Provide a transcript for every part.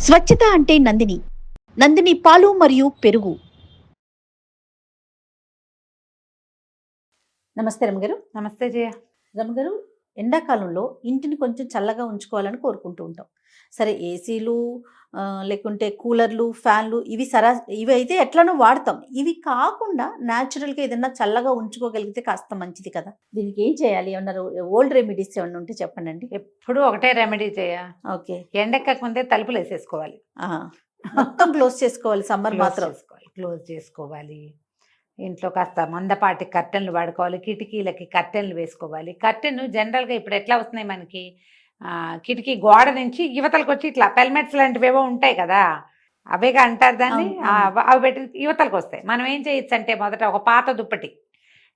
స్వచ్ఛత అంటే నందిని. నందిని పాలు మరియు పెరుగు. నమస్తే రమగారు. నమస్తే జయ. రమగారు, ఎండాకాలంలో ఇంటిని కొంచెం చల్లగా ఉంచుకోవాలని కోరుకుంటూ ఉంటాం. సరే, ఏసీలు లేకుంటే కూలర్లు, ఫ్యాన్లు ఇవి అయితే ఎట్లనో వాడతాం. ఇవి కాకుండా న్యాచురల్గా ఏదన్నా చల్లగా ఉంచుకోగలిగితే కాస్త మంచిది కదా. దీనికి ఏం చేయాలి? ఏమన్నారు ఓల్డ్ రెమెడీస్ ఏమన్నా ఉంటే చెప్పండి. ఎప్పుడు ఒకటే రెమెడీ జయ. ఓకే. ఎండెక్కక ముందే తలుపులు వేసేసుకోవాలి. మొత్తం క్లోజ్ చేసుకోవాలి. సమ్మర్ మాత్రం క్లోజ్ చేసుకోవాలి. ఇంట్లో కాస్త మందపాటి కర్టెన్లు వాడుకోవాలి. కిటికీలకి కర్టెన్లు వేసుకోవాలి. కర్టెన్ జనరల్గా ఇప్పుడు ఎట్లా వస్తున్నాయి మనకి, కిటికీ గోడ నుంచి యువతలకు వచ్చి ఇట్లా పెల్మెట్స్ లాంటివి ఏవో ఉంటాయి కదా, అవేగా అంటారు దాన్ని. అవి పెట్టి యువతలకు వస్తాయి. మనం ఏం చేయొచ్చు అంటే, మొదట ఒక పాత దుప్పటి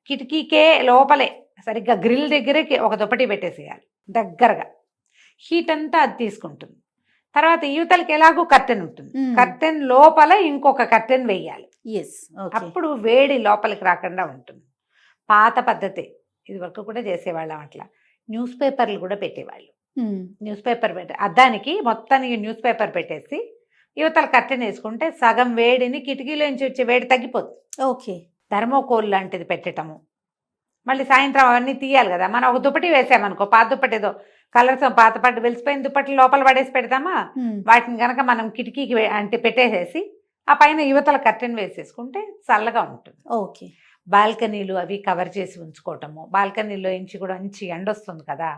కిటికీకే లోపలే సరిగ్గా గ్రిల్ దగ్గరే ఒక దుప్పటి పెట్టేసేయాలి దగ్గరగా. హీట్ అంతా అది తీసుకుంటుంది. తర్వాత యువతలకి ఎలాగో కర్టెన్ ఉంటుంది, కర్టెన్ లోపల ఇంకొక కర్టెన్ వేయాలి. అప్పుడు వేడి లోపలికి రాకుండా ఉంటుంది. పాత పద్ధతి. ఇది వరకు కూడా చేసేవాళ్ళం అట్లా. న్యూస్ పేపర్లు కూడా పెట్టేవాళ్ళు. న్యూస్ పేపర్ అద్దానికి మొత్తానికి న్యూస్ పేపర్ పెట్టేసి యువతల కర్టెన్ వేసుకుంటే సగం వేడిని కిటికీలోంచి వచ్చే వేడి తగ్గిపోతుంది. ఓకే. థర్మోకోల్ లాంటిది పెట్టటము. మళ్ళీ సాయంత్రం అవన్నీ తీయాలి కదా. మనం ఒక దుప్పటి వేసామనుకో, పాత దుప్పటి ఏదో కలర్స్ పాత పట్టు వెలిసిపోయిన దుప్పట్లు లోపల పడేసి పెడతామా, వాటిని కనుక మనం కిటికీకి అంటే పెట్టేసేసి ఆ పైన యువతల కర్టెన్ వేసేసుకుంటే చల్లగా ఉంటుంది. ఓకే. బాల్కనీలు అవి కవర్ చేసి ఉంచుకోవటము. బాల్కనీలో నుంచి కూడా మంచి ఎండ వస్తుంది కదా,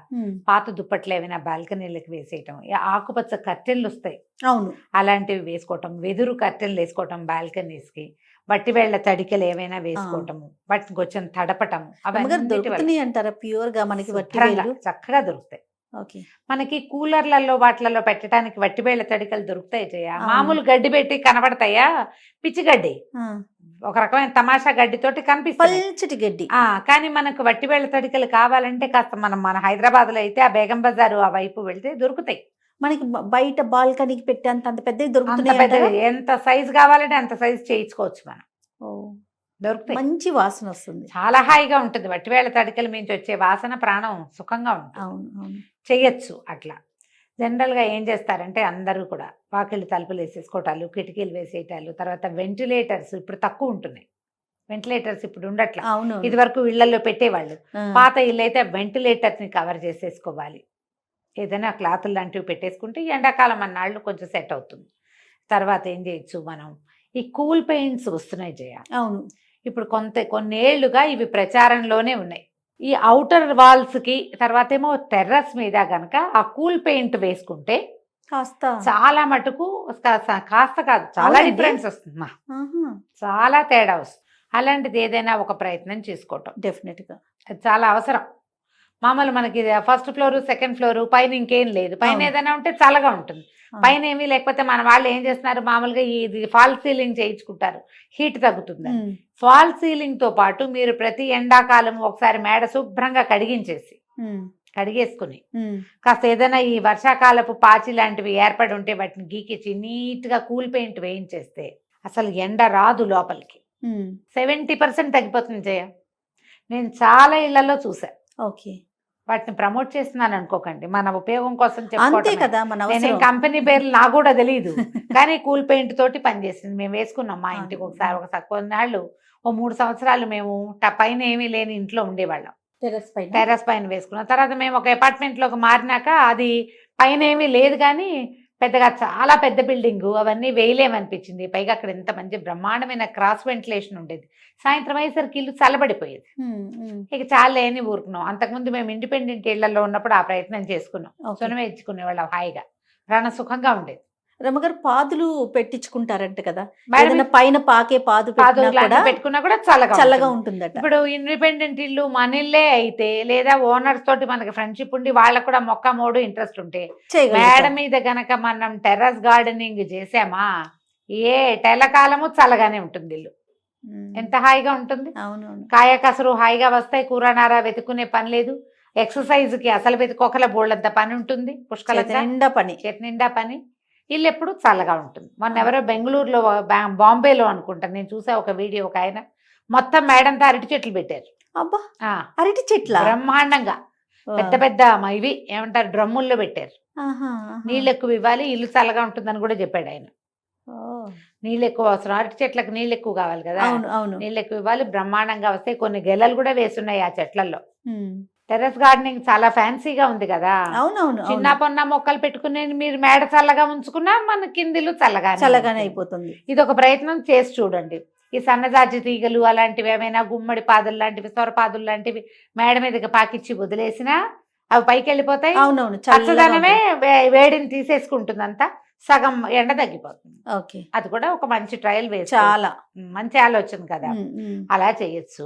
పాత దుప్పట్లు ఏమైనా బాల్కనీలకు వేసేయటం. ఆకుపచ్చ కర్టెన్లు వస్తాయి, అవును, అలాంటివి వేసుకోవటం. వెదురు కర్టెన్లు వేసుకోవటం బాల్కనీస్కి. వట్టి వేళ్ల తడికలు ఏమైనా వేసుకోవటము, వాటిని కొంచెం తడపటము. అవన్నీ అంటారా ప్యూర్ గా మనకి చక్కగా దొరుకుతాయి. మనకి కూలర్లలో వాటిలలో పెట్టడానికి వట్టివేళ్ల తడికలు దొరుకుతాయి జయ. మామూలు గడ్డి పెట్టి కనబడతాయా? పిచ్చి గడ్డి, ఒక రకమైన తమాషా గడ్డితోటి కనిపిస్తుంది గడ్డి. కానీ మనకు వట్టివేళ్ల తడికలు కావాలంటే కాస్త మన హైదరాబాద్ లో అయితే ఆ బేగం బజారు ఆ వైపు వెళ్తే దొరుకుతాయి. మనకి బయట బాల్కనీకి పెట్టేంత అంత పెద్దవి దొరుకుతున్నాయి. ఎంత సైజు కావాలంటే అంత సైజు చేయించుకోవచ్చు మనం. దొరుకుతాయి. మంచి వాసన వస్తుంది, చాలా హాయిగా ఉంటుంది. వట్టివేళ్ల తడికల నుంచి వచ్చే వాసన ప్రాణం సుఖంగా ఉంటుంది. చెయ్యొచ్చు అట్లా. జనరల్గా ఏం చేస్తారంటే అందరూ కూడా వాకిళ్ళు తలుపులు వేసేసుకోవటాలు, కిటికీలు వేసేయటాలు. తర్వాత వెంటిలేటర్స్ ఇప్పుడు తక్కువ ఉంటున్నాయి. వెంటిలేటర్స్ ఇప్పుడు ఉండట్లా. ఇది వరకు ఇళ్లలో పెట్టేవాళ్ళు. పాత ఇల్లు అయితే వెంటిలేటర్స్ని కవర్ చేసేసుకోవాలి. ఏదైనా క్లాతులు లాంటివి పెట్టేసుకుంటే ఎండాకాలం అన్నాళ్ళు కొంచెం సెట్ అవుతుంది. తర్వాత ఏం చేయొచ్చు మనం, ఈ కూల్ పెయింట్స్ వస్తున్నాయి జయ. అవును, ఇప్పుడు కొన్నేళ్లుగా ఇవి ప్రచారంలోనే ఉన్నాయి. ఈ ఔటర్ వాల్స్కి తర్వాత ఏమో టెర్రస్ మీద గనక ఆ కూల్ పెయింట్ వేసుకుంటే చాలా మటుకు కాస్త కాదు చాలా డిఫరెన్స్ వస్తుంది, చాలా తేడా వస్తుంది. అలాంటిది ఏదైనా ఒక ప్రయత్నం చేసుకోవటం డెఫినెట్గా అది చాలా అవసరం. మామూలు మనకి ఫస్ట్ ఫ్లోర్, సెకండ్ ఫ్లోర్, పైన ఇంకేం లేదు. పైన ఏదైనా ఉంటే చల్లగా ఉంటుంది. పైన ఏమీ లేకపోతే మన వాళ్ళు ఏం చేస్తున్నారు, మామూలుగా ఇది ఫాల్ సీలింగ్ చేయించుకుంటారు, హీట్ తగ్గుతుంది. ఫాల్ సీలింగ్ తో పాటు మీరు ప్రతి ఎండాకాలం ఒకసారి మేడ శుభ్రంగా కడిగేసుకుని కాస్త ఏదైనా ఈ వర్షాకాలపు పాచి లాంటివి ఏర్పడి ఉంటే వాటిని గీకిచ్చి నీట్ గా కూల్ పెయింట్ వేయించేస్తే అసలు ఎండ రాదు లోపలికి. 70% తగ్గిపోతుంది జయ. నేను చాలా ఇళ్లలో చూసా. ఓకే. వాటిని ప్రమోట్ చేస్తున్నాను అనుకోకండి, మన ఉపయోగం కోసం కదా. నేను కంపెనీ పేర్లు నాకు కూడా తెలియదు, కానీ కూల్ పెయింట్ తోటి పనిచేసింది. మేము వేసుకున్నాం మా ఇంటికి ఒకసారి. కొన్నాళ్ళు 3 సంవత్సరాలు మేము పైన ఏమీ లేని ఇంట్లో ఉండేవాళ్ళం. టెర్రస్ పైన వేసుకున్నాం. తర్వాత మేము ఒక అపార్ట్మెంట్ లోకి మారినాక అది పైన ఏమీ లేదు, కానీ పెద్దగా చాలా పెద్ద బిల్డింగ్, అవన్నీ వేయలేమనిపించింది. పైగా అక్కడ ఎంత మంచి బ్రహ్మాండమైన క్రాస్ వెంటిలేషన్ ఉండేది. సాయంత్రం అయ్యేసరికి ఇల్లు చల్లబడిపోయేది. ఇక చాలా అని ఊరుకున్నాం. అంతకుముందు మేము ఇండిపెండెంట్ ఇళ్లలో ఉన్నప్పుడు ఆ ప్రయత్నం చేసుకున్నాం. సొనమే ఇచ్చుకునేవాళ్ళం, హాయిగా ప్రాణ సుఖంగా ఉండేది. రమగారు, పాదులు పెట్టించుకుంటారంట కదా, పైన పాకే పాదు పెట్టుకున్నా కూడా చల్లగా ఉంటుందట. ఇప్పుడు ఇండిపెండెంట్ ఇల్లు మన ఇల్లే అయితే, లేదా ఓనర్స్ తోటి మనకి ఫ్రెండ్షిప్ ఉండి వాళ్ళకు కూడా మొక్క మోడు ఇంట్రెస్ట్ ఉంటే, మేడ మీద గనక మనం టెర్రస్ గార్డెనింగ్ చేసామా ఏ టెలకాలము చల్లగానే ఉంటుంది ఇల్లు. ఎంత హాయిగా ఉంటుంది. కాయ కసరు హాయిగా వస్తాయి, కూరనార వెతుకునే పని లేదు. ఎక్సర్సైజ్ కి అసలు వెతుకోకల బోల్డంత పని ఉంటుంది, పుష్కలంగా చేతి నిండా పని. ఇల్లు ఎప్పుడు చల్లగా ఉంటుంది. మొన్న ఎవరో బెంగళూరులో, బాంబేలో అనుకుంటా నేను చూసా ఒక వీడియో, ఒక ఆయన మొత్తం మేడంతా అరటి చెట్లు పెట్టారు. అబ్బా, అరటి చెట్ల బ్రహ్మాండంగా. పెద్ద పెద్ద ఇవి ఏమంటారు డ్రమ్ముల్లో పెట్టారు. ఆహా, ఆహా. నీళ్ళు ఎక్కువ ఇవ్వాలి, ఇల్లు చల్లగా ఉంటుందని కూడా చెప్పాడు ఆయన. ఓ, నీళ్ళు ఎక్కువ అవసరం, అరటి చెట్లకు నీళ్ళు ఎక్కువ కావాలి కదా, అవును అవును. నీళ్ళు ఎక్కువ ఇవ్వాలి, బ్రహ్మాండంగా వస్తాయి. కొన్ని గెలలు కూడా వేస్తున్నాయి ఆ చెట్లలో. ఉమ్. టెర్రస్ గార్డెనింగ్ చాలా ఫ్యాన్సీగా ఉంది కదా. అవునవును చిన్న అవును. పొన్న మొక్కలు పెట్టుకుని మీరు మేడ చల్లగా ఉంచుకున్నా మన కిందిలు చల్లగానే చల్లగానే అయిపోతుంది. ఇది ఒక ప్రయత్నం చేసి చూడండి. ఈ సన్నజాజి తీగలు అలాంటివి ఏమైనా, గుమ్మడి పాదులు లాంటివి, సొరపాదులు లాంటివి మేడ మీదకి పాకిచ్చి వదిలేసినా అవి పైకి వెళ్ళిపోతాయి. అవునవును, చల్లగా పచ్చదనమే ఉంటుంది. వేడిని తీసేసుకుంటుందంతా, సగం ఎండ తగ్గిపోతుంది. ఓకే, అది కూడా ఒక మంచి ట్రయల్ వేసి, చాలా మంచి ఆలోచన కదా. ఉమ్, ఉమ్. అలా చేయొచ్చు.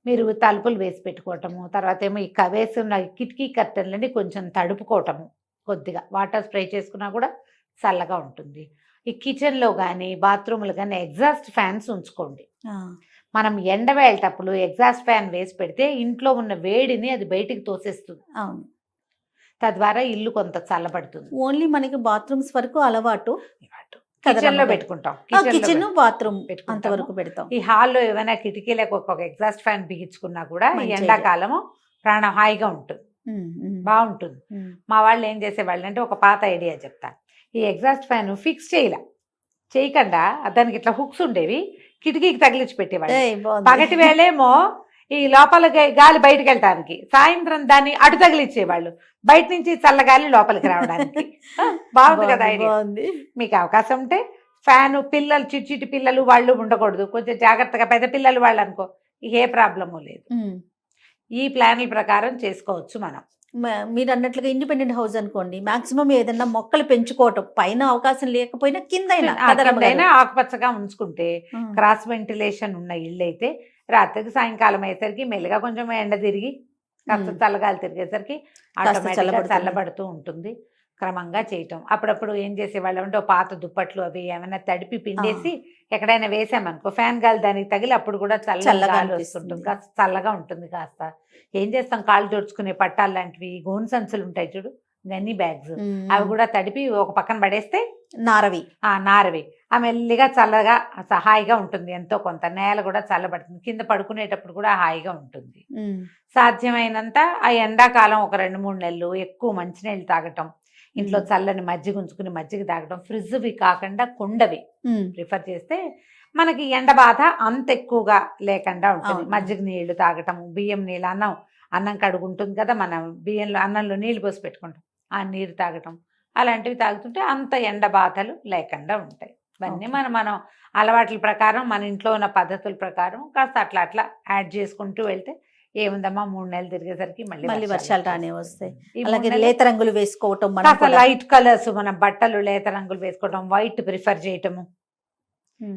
మీరు తలుపులు వేసి పెట్టుకోవటము, తర్వాత ఏమో ఈ వేసున్న కిటికీ కర్టెన్లని కొంచెం తడుపుకోవటము, కొద్దిగా వాటర్ స్ప్రే చేసుకున్నా కూడా చల్లగా ఉంటుంది. ఈ కిచెన్లో కానీ బాత్రూములు కానీ ఎగ్జాస్ట్ ఫ్యాన్స్ ఉంచుకోండి. ఆ, మనం ఎండ వేళేటప్పుడు ఎగ్జాస్ట్ ఫ్యాన్ వేసి పెడితే ఇంట్లో ఉన్న వేడిని అది బయటికి తోసేస్తుంది. అవును. తద్వారా ఇల్లు కొంత చల్లబడుతుంది. ఓన్లీ మనకి బాత్రూమ్స్ వరకు అలవాటు. కిచెన్లో పెట్టుకుంటాం, కిచెన్ బాత్రూమ్ పెట్టుకుంటాము. అంతవరకు పెడతాం. ఈ హాల్లో ఏమైనా కిటికీలకు ఒక ఎగ్జాస్ట్ ఫ్యాన్ బిగించుకున్నా కూడా ఈ మంచి ఎండాకాలము ప్రాణం హాయిగా ఉంటుంది, ఉమ్, ఉమ్, బాగుంటుంది. ఉమ్. మా వాళ్ళు ఏం చేసేవాళ్ళు అంటే, ఒక పాత ఐడియా చెప్తాను. ఈ ఎగ్జాస్ట్ ఫ్యాన్ ఫిక్స్ చేయకుండా దానికి ఇట్లా హుక్స్ ఉండేవి, కిటికీకి తగిలించి పెట్టేవాళ్ళు. ఏయ్, బాగుంది. పగటి వేళేమో ఈ లోపల గాలి బయటకు వెళ్ళటానికి, సాయంత్రం దాన్ని అటు తగిలిచ్చేవాళ్ళు, బయట నుంచి చల్లగాలి లోపలికి రావడానికి. బాగుంది కదా ఐడియా. బాగుంది. మీకు అవకాశం ఉంటే ఫ్యాను, పిల్లలు చిట్టి పిల్లలు వాళ్ళు ఉండకూడదు, కొంచెం జాగ్రత్తగా పెద్ద పిల్లలు వాళ్ళు అనుకో, ఏ ప్రాబ్లము లేదు. ఉమ్. ఈ ప్లాన్ల ప్రకారం చేసుకోవచ్చు మనం. మీరు అన్నట్లుగా ఇండిపెండెంట్ హౌస్ అనుకోండి, మాక్సిమం ఏదన్నా మొక్కలు పెంచుకోవటం, పైన అవకాశం లేకపోయినా కిందైనా ఆకుపచ్చగా ఉంచుకుంటే, క్రాస్ వెంటిలేషన్ ఉన్న ఇల్లు అయితే రాత్రికి సాయంకాలం అయ్యేసరికి మెల్లిగా కొంచెం ఎండ తిరిగి కాస్త చల్లగాలి తిరిగేసరికి ఆటోమేటిక్గా చల్లబడుతూ ఉంటుంది. క్రమంగా చేయటం. అప్పుడప్పుడు ఏం చేసేవాళ్ళం అంటే, పాత దుప్పట్లు అవి ఏమైనా తడిపి పిండేసి ఎక్కడైనా వేసామనుకో, ఫ్యాన్ గాలి దానికి తగిలి అప్పుడు కూడా చల్లగా వస్తుంటుంది, కాస్త చల్లగా ఉంటుంది. కాస్త ఏం చేస్తాం, కాళ్ళు తుడుచుకునే పట్టాలు లాంటివి, గోను సంచులు ఉంటాయి చూడు, గన్నీ బ్యాగ్స్, అవి కూడా తడిపి ఒక పక్కన పడేస్తే నారవి ఆ మెల్లిగా చల్లగా హాయిగా ఉంటుంది. ఎంతో కొంత నేల కూడా చల్లబడుతుంది, కింద పడుకునేటప్పుడు కూడా హాయిగా ఉంటుంది. సాధ్యమైనంత ఆ ఎండాకాలం ఒక 2-3 నెలలు ఎక్కువ మంచినీళ్ళు తాగటం, ఇంట్లో చల్లని మజ్జిగ ఉంచుకుని మజ్జిగ తాగటం, ఫ్రిడ్జ్వి కాకుండా కుండవి ప్రిఫర్ చేస్తే మనకి ఎండ బాధ అంత ఎక్కువగా లేకుండా ఉంటుంది. మజ్జిగ నీళ్లు తాగటం, బియ్యం నీళ్ళు, అన్నం కడుగుంటుంది కదా, మనం అన్నంలో నీళ్ళు పోసి పెట్టుకుంటాం, ఆ నీరు తాగటం, అలాంటివి తాగుతుంటే అంత ఎండ బాధలు లేకుండా ఉంటాయి. ఇవన్నీ మనం అలవాట్ల ప్రకారం, మన ఇంట్లో ఉన్న పద్ధతుల ప్రకారం కాస్త అట్లా యాడ్ చేసుకుంటూ వెళ్తే ఏముందమ్మా, 3 నెలలు తిరిగేసరికి మళ్ళీ వర్షాలు రానే వస్తాయి. అలాగే లేత రంగులు వేసుకోవటం, లైట్ కలర్స్, మన బట్టలు లేత రంగులు వేసుకోవటం, వైట్ ప్రిఫర్ చేయటము,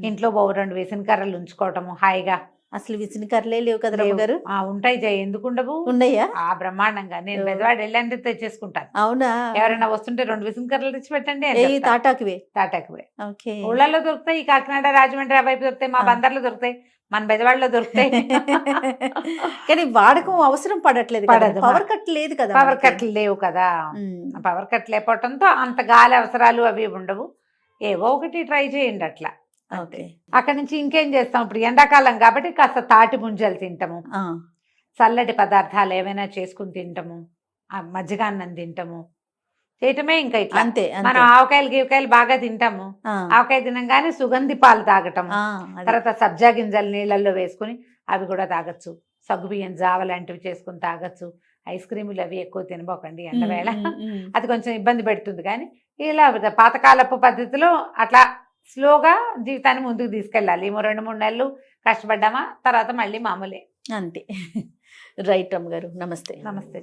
ఇంట్లో 2 విసిన కర్రలు ఉంచుకోవటము హాయిగా. అసలు విసిన కర్రలే లేవు కదా గారు? ఉంటాయి జయ, ఎందుకు ఉండవు, ఉన్నాయా? బ్రహ్మాండంగా. నేను పెద్దవాడు వెళ్ళంటే తెచ్చేసుకుంటాను. అవునా? ఎవరైనా వస్తుంటే 2 విసిన కర్రలు తెచ్చి పెట్టండి. తాటాకువే. ఊళ్ళల్లో దొరుకుతాయి, కాకినాడ రాజమండ్రి వైపు దొరుకుతాయి, మా బందర్లో దొరుకుతాయి, మన బెజవాడలో దొరుకుతాయి. కానీ వాడకం అవసరం పడట్లేదు, పవర్ కట్ లేదు కదా, పవర్ కట్లు లేవు కదా. పవర్ కట్ లేకపోవడంతో అంత గాలి అవసరాలు అవి ఉండవు. ఏవో ఒకటి ట్రై చేయండి అట్లా. అక్కడి నుంచి ఇంకేం చేస్తాం, ఇప్పుడు ఎండాకాలం కాబట్టి కాస్త తాటి ముంజలు తింటాము, చల్లటి పదార్థాలు ఏమైనా చేసుకుని తింటాము, మజ్జిగాన్నం తింటాము, చేయటమే. ఇంకా ఇట్లా అంతే. మనం ఆవకాయలు బాగా తింటాము, ఆవకాయ తినంగానే సుగంధి పాలు తాగటము, తర్వాత సబ్జా గింజలు నీళ్ళల్లో వేసుకుని అవి కూడా తాగొచ్చు, సగ్గుబియ్యం జావ లాంటివి చేసుకుని తాగొచ్చు. ఐస్ క్రీములు అవి ఎక్కువ తినబోకండి ఎండవేళ, అది కొంచెం ఇబ్బంది పెడుతుంది. కానీ ఇలా పాతకాలపు పద్ధతిలో అట్లా స్లోగా జీవితాన్ని ముందుకు తీసుకెళ్ళాలి. 2-3 నెలలు కష్టపడ్డామా, తర్వాత మళ్ళీ మామూలే, అంతే. రైట్ అమ్మగారు, నమస్తే. నమస్తే.